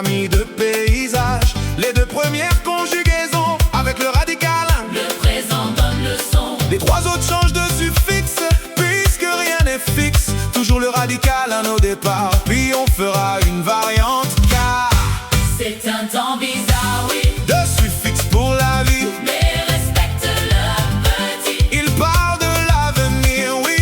famille de paysages. Les deux premières conjugaisons avec le radical. Le présent donne le son. Les trois autres changent de suffixe, puisque rien n'est fixe. Toujours le radical à nos départs, puis on fera une variante car c'est un temps bizarre, oui. de suffixe pour la vie. Mais respecte le petit. Il parle de l'avenir, oui.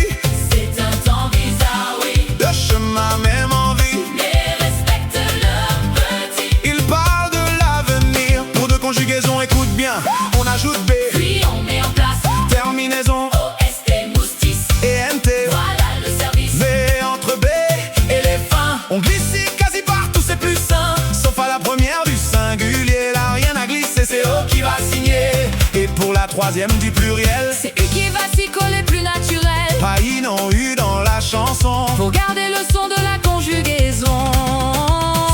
C'est un temps bizarre, oui. De chemin même en vie. Mais respecte le petit. Il parle de l'avenir. Pour deux conjugaisons, écoute bien. On ajoute B, Puis on met en place terminaison OST, moustis. et NT. Voilà le service. Mais entre B et les fins, on glisse quasi partout, c'est plus sain. Sauf à la première du singulier, là rien à glisser, c'est O qui va signer. Et pour la troisième du pluriel, C'est U qui va s'y coller plus naturel. pas I non U dans la chanson. Pour garder le son de la conjugaison.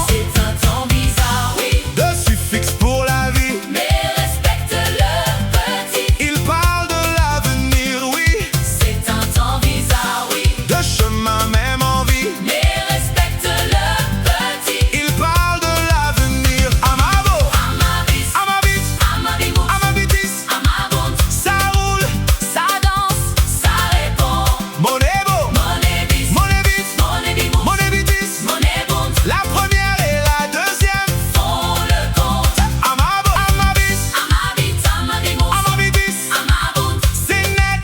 C'est un temps bizarre, oui. De suffixe pour la vie. Mais respecte le petit. Il parle de l'avenir, oui. C'est un temps bizarre, oui. De chemin même en vie. Mais respecte le petit. Il parle de l'avenir. Amabo, Amabis, Amabit, Amabibou, Amabitis. Amabont. Ça roule, Ça danse, ça répond. Monébo, Monébis, Monébit, Monébibou, Monébitis. Monébont. La première et la deuxième. Font le compte. Amabo, Amabis, Amabit, Amabibou, Amabitis. Amabont. C'est net,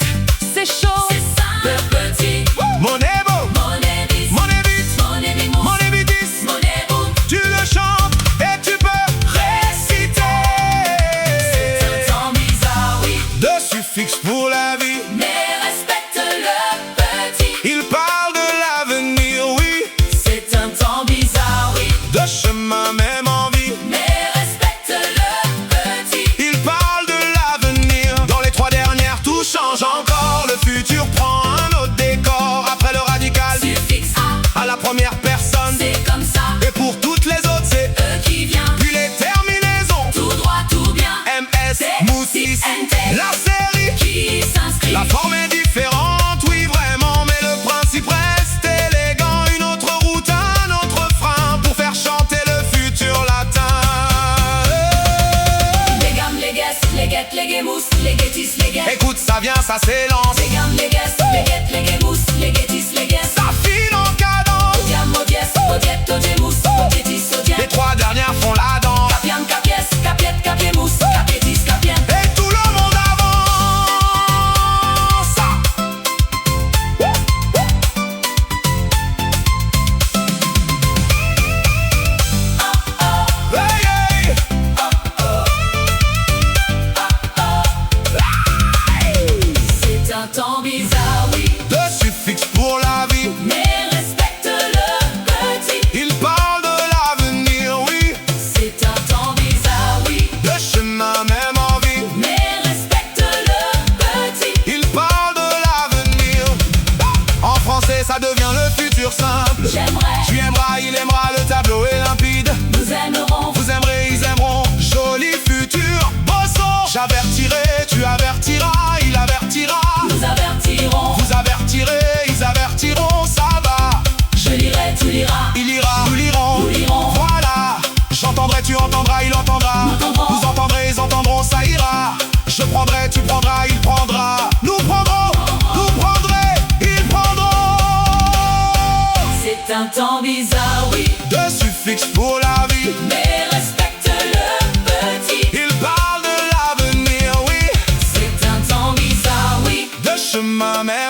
C'est chaud, c'est simple, petit. Monébo, Monébis, Monébit, Monébibou, Monébitis. Monébont. Tu le chantes et tu peux réciter. C'est un temps bizarre, oui. De suffixe pour la vie. Mais respecte le petit. Il parle de l'avenir, oui. C'est un temps bizarre, oui. De chemin même en vie. Mais respecte le petit. Il parle de l'avenir. Dans les trois dernières, tout change encore. Le futur prend un autre décor. Après le radical, Suffixe A, à la première personne. c'est comme ça. Et pour toutes les autres, c'est E qui vient. puis les terminaisons. Tout droit, tout bien. MS, Moussis, NT. la série. Qui s'inscrit. La forme est différente, oui vraiment, mais le principe reste élégant. Une autre route, un autre frein pour faire chanter le futur latin. Les gammes, les guesses, les guettes, les guémousses, les guettis, les guettes. Écoute, ça vient, ça s'élance. Les gammes, les guesses, les guettes, les guémousses, les guettis, les guesses. Ça file en cadence. Odiam, odies, odiette, odiemus, odietis, Les odiette. trois dernières font la danse. Capiam, capies, capiette, capiémus, capietis, capien. Et tout le monde avance. Hey, hey. C'est un temps bizarre, oui. De suffixe pour la vie. Mais respecte le petit. Il parle de l'avenir, oui. C'est un temps bizarre, oui. De chemin même en vie. Mais respecte le petit. Il parle de l'avenir. En français, ça devient le futur simple. J'aimerais, Tu aimeras, il aimera, le tableau est limpide. nous aimerons. Vous aimerez, ils aimeront. Joli futur, beau son. J'avertirai, tu avertiras, il avertira. Nous avertirons. Vous avertirez, ils avertiront, ça va. Je lirai, tu liras. Il ira, nous lirons. Nous lirons. Voilà. J'entendrai, tu entendras, il entendra. Nous entendrons. Vous entendrez, ils entendront, ça ira. Je prendrai, tu prendras, il prendra. Nous prendrons, vous prendrez, ils prendront. C'est un temps bizarre, oui. De suffixe pour la vie. Mais respecte le petit. Il parle de l'avenir, oui. C'est un temps bizarre, oui. De chemin même